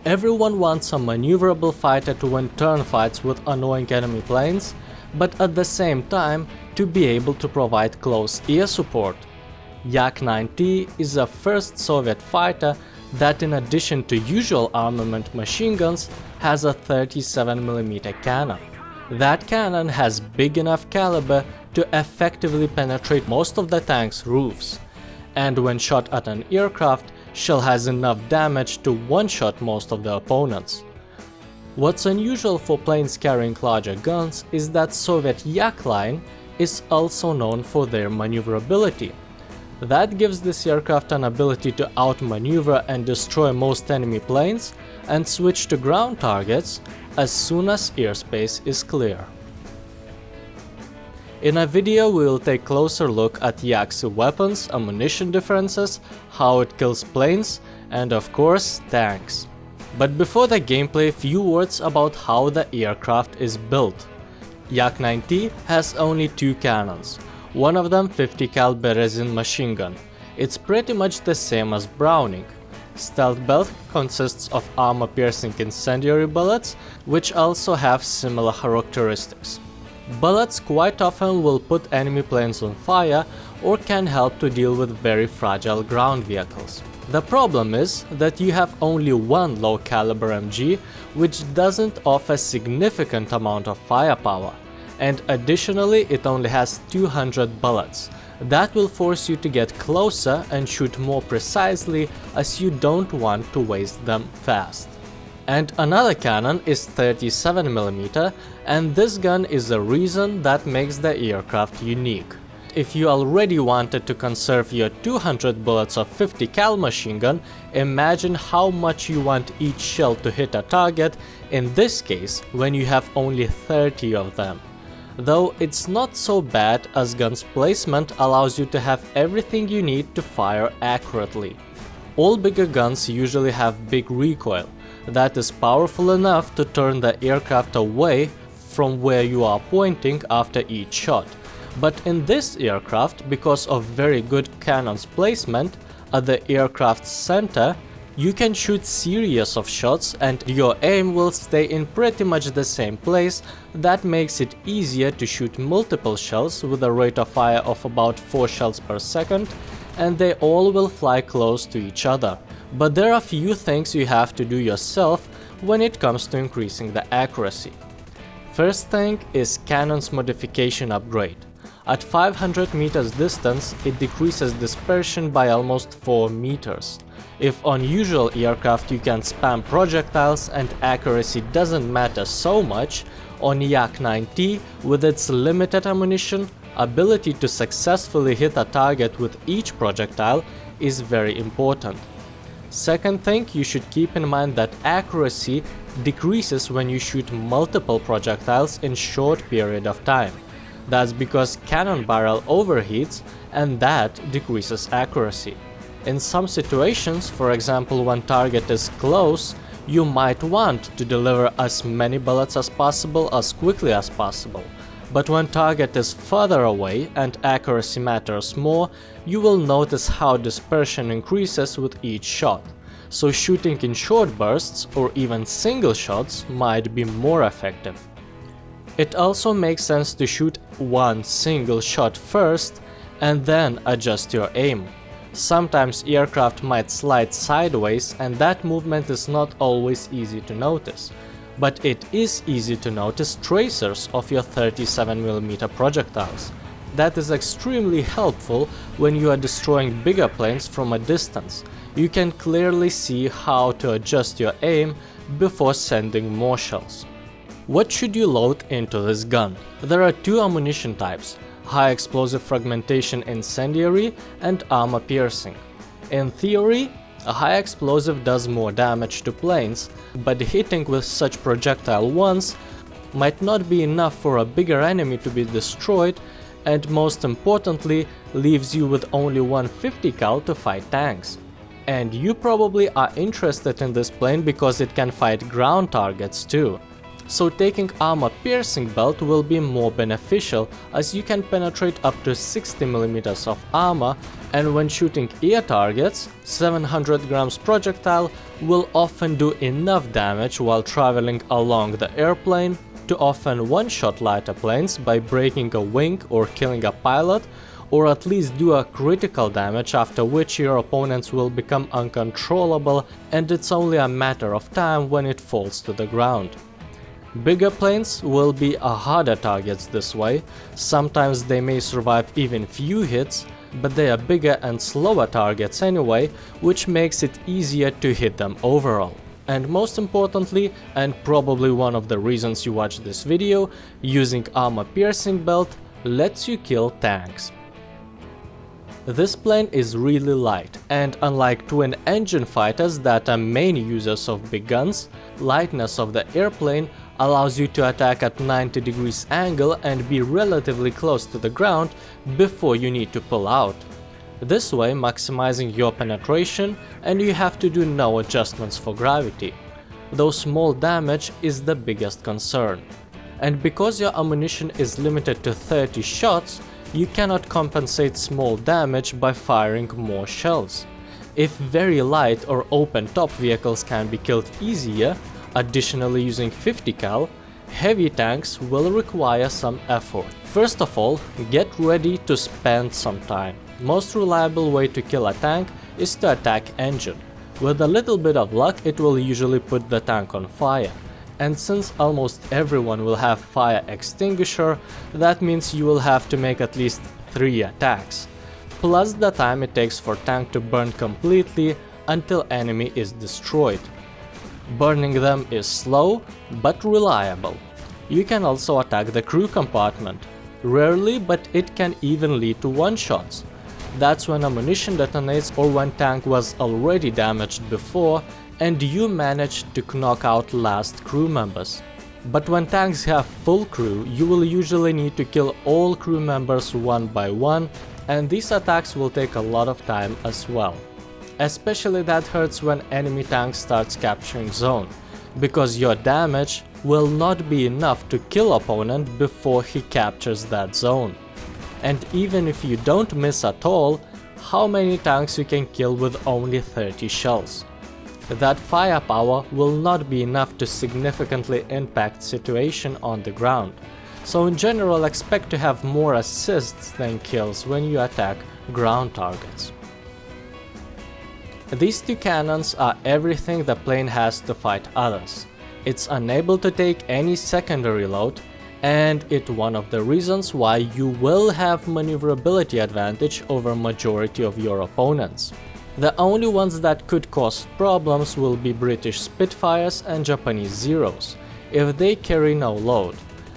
Everyone wants a maneuverable fighter to win turn fights with annoying enemy planes, but at the same time to be able to provide close air support. Yak-9T is the first Soviet fighter that, in addition to usual armament machine guns, has a 37mm cannon. That cannon has big enough caliber to effectively penetrate most of the tank's roofs, and when shot at an aircraft, shell has enough damage to one-shot most of the opponents. What's unusual for planes carrying larger guns is that Soviet Yak line is also known for their maneuverability. That gives this aircraft an ability to outmaneuver and destroy most enemy planes and switch to ground targets as soon as airspace is clear. In a video we will take a closer look at Yak's weapons, ammunition differences, how it kills planes, and of course tanks. But before the gameplay, few words about how the aircraft is built. Yak-9T has only two cannons, one of them 50 caliber resin machine gun. It's pretty much the same as Browning. Stealth belt consists of armor-piercing incendiary bullets, which also have similar characteristics. Bullets quite often will put enemy planes on fire or can help to deal with very fragile ground vehicles. The problem is that you have only one low caliber MG, which doesn't offer significant amount of firepower, and additionally it only has 200 bullets. That will force you to get closer and shoot more precisely, as you don't want to waste them fast. And another cannon is 37mm, and this gun is the reason that makes the aircraft unique. If you already wanted to conserve your 200 bullets of 50 cal machine gun, imagine how much you want each shell to hit a target, in this case when you have only 30 of them. Though it's not so bad, as gun's placement allows you to have everything you need to fire accurately. All bigger guns usually have big recoil that is powerful enough to turn the aircraft away from where you are pointing after each shot. But in this aircraft, because of very good cannon's placement at the aircraft's center, you can shoot series of shots and your aim will stay in pretty much the same place. That makes it easier to shoot multiple shells with a rate of fire of about 4 shells per second, and they all will fly close to each other. But there are few things you have to do yourself when it comes to increasing the accuracy. First thing is cannon's modification upgrade. At 500 meters distance, it decreases dispersion by almost 4 meters. If on usual aircraft you can spam projectiles and accuracy doesn't matter so much, on Yak-9T, with its limited ammunition, ability to successfully hit a target with each projectile is very important. Second thing, you should keep in mind that accuracy decreases when you shoot multiple projectiles in short period of time. That's because cannon barrel overheats, and that decreases accuracy. In some situations, for example when target is close, you might want to deliver as many bullets as possible as quickly as possible. But when target is further away and accuracy matters more, you will notice how dispersion increases with each shot. So shooting in short bursts or even single shots might be more effective. It also makes sense to shoot one single shot first and then adjust your aim. Sometimes aircraft might slide sideways and that movement is not always easy to notice. But it is easy to notice tracers of your 37mm projectiles. That is extremely helpful when you are destroying bigger planes from a distance. You can clearly see how to adjust your aim before sending more shells. What should you load into this gun? There are two ammunition types: high explosive fragmentation incendiary and armor piercing. In theory, a high explosive does more damage to planes, but hitting with such projectile once might not be enough for a bigger enemy to be destroyed, and most importantly, leaves you with only 150 cal to fight tanks. And you probably are interested in this plane because it can fight ground targets too. so taking armor piercing belt will be more beneficial, as you can penetrate up to 60 mm of armor, and when shooting air targets, 700 grams projectile will often do enough damage while traveling along the airplane to often one-shot lighter planes by breaking a wing or killing a pilot, or at least do a critical damage, after which your opponents will become uncontrollable and it's only a matter of time when it falls to the ground. Bigger planes will be a harder targets this way. Sometimes they may survive even few hits, but they are bigger and slower targets anyway, which makes it easier to hit them overall. And most importantly, and probably one of the reasons you watch this video, using armor piercing belt lets you kill tanks. This plane is really light, and unlike twin engine fighters that are main users of big guns, lightness of the airplane allows you to attack at 90 degrees angle and be relatively close to the ground before you need to pull out. This way maximizing your penetration, and you have to do no adjustments for gravity. Though small damage is the biggest concern. And because your ammunition is limited to 30 shots, you cannot compensate small damage by firing more shells. If very light or open top vehicles can be killed easier, additionally using 50 cal, heavy tanks will require some effort. First of all, get ready to spend some time. Most reliable way to kill a tank is to attack engine. With a little bit of luck, it will usually put the tank on fire. And since almost everyone will have fire extinguisher, that means you will have to make at least 3 attacks, plus the time it takes for tank to burn completely until enemy is destroyed. Burning them is slow, but reliable. You can also attack the crew compartment. Rarely, but it can even lead to one-shots. That's when ammunition detonates or when tank was already damaged before and you managed to knock out last crew members. But when tanks have full crew, you will usually need to kill all crew members one by one, and these attacks will take a lot of time as well. Especially that hurts when enemy tank starts capturing zone, because your damage will not be enough to kill opponent before he captures that zone. And even if you don't miss at all, how many tanks you can kill with only 30 shells? That firepower will not be enough to significantly impact situation on the ground. So in general, expect to have more assists than kills when you attack ground targets. These two cannons are everything the plane has to fight others. It's unable to take any secondary load, and it's one of the reasons why you will have maneuverability advantage over majority of your opponents. The only ones that could cause problems will be British Spitfires and Japanese Zeros, if they carry no load.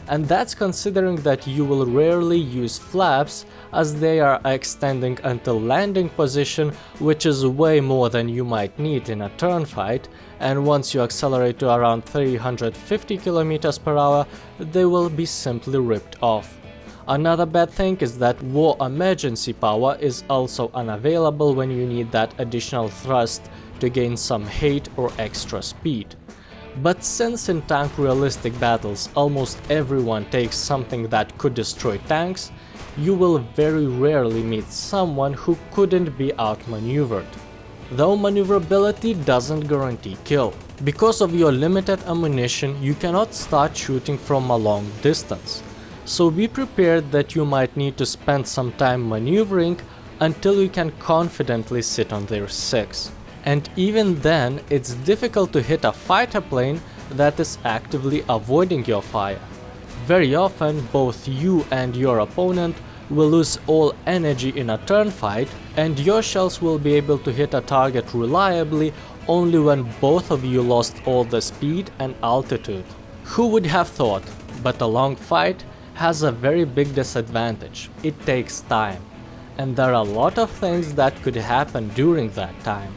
And that's considering that you will rarely use flaps, as they are extending until landing position, which is way more than you might need in a turn fight, and once you accelerate to around 350 km per hour, they will be simply ripped off. Another bad thing is that war emergency power is also unavailable when you need that additional thrust to gain some height or extra speed. But since in tank realistic battles almost everyone takes something that could destroy tanks, you will very rarely meet someone who couldn't be outmaneuvered. Though maneuverability doesn't guarantee kill. Because of your limited ammunition, you cannot start shooting from a long distance. So be prepared that you might need to spend some time maneuvering until you can confidently sit on their 6. And even then, it's difficult to hit a fighter plane that is actively avoiding your fire. Very often, both you and your opponent will lose all energy in a turn fight, and your shells will be able to hit a target reliably only when both of you lost all the speed and altitude. Who would have thought, but a long fight has a very big disadvantage. It takes time, and there are a lot of things that could happen during that time.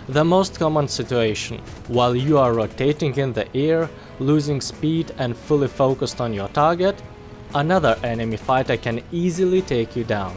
The most common situation, while you are rotating in the air, losing speed and fully focused on your target, another enemy fighter can easily take you down.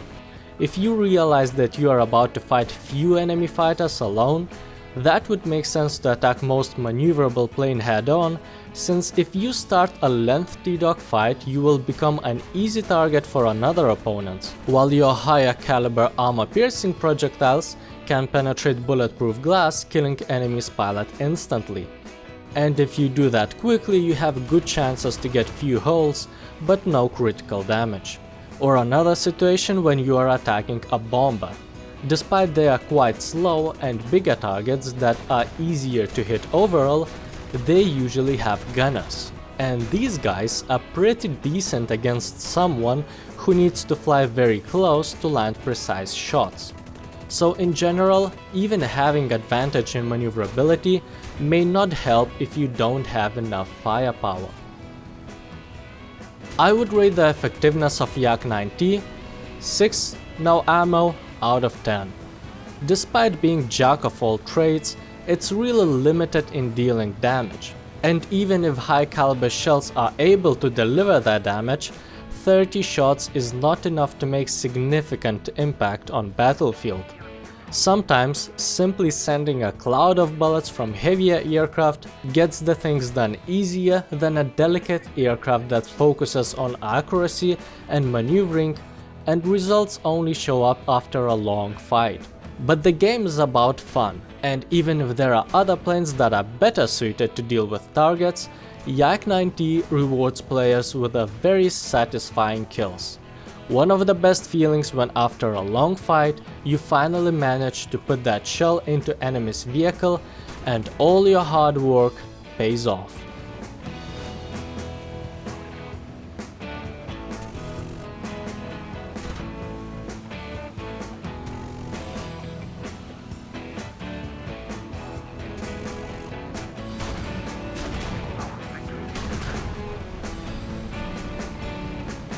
If you realize that you are about to fight few enemy fighters alone, That would make sense to attack most maneuverable plane head-on, since if you start a lengthy dogfight, you will become an easy target for another opponent, while your higher caliber armor-piercing projectiles can penetrate bulletproof glass, killing enemies' pilot instantly. And if you do that quickly, you have good chances to get few holes, but no critical damage. Or another situation when you are attacking a bomber. Despite they are quite slow and bigger targets that are easier to hit overall, they usually have gunners. And these guys are pretty decent against someone who needs to fly very close to land precise shots. So in general, even having advantage in maneuverability may not help if you don't have enough firepower. I would rate the effectiveness of Yak-9T 6 no ammo out of 10. Despite being jack of all trades, it's really limited in dealing damage. And even if high caliber shells are able to deliver that damage, 30 shots is not enough to make significant impact on battlefield. Sometimes simply sending a cloud of bullets from heavier aircraft gets the things done easier than a delicate aircraft that focuses on accuracy and maneuvering, and results only show up after a long fight. But the game is about fun, and even if there are other planes that are better suited to deal with targets, Yak-9T rewards players with a very satisfying kills. One of the best feelings when after a long fight, you finally manage to put that shell into enemy's vehicle and all your hard work pays off.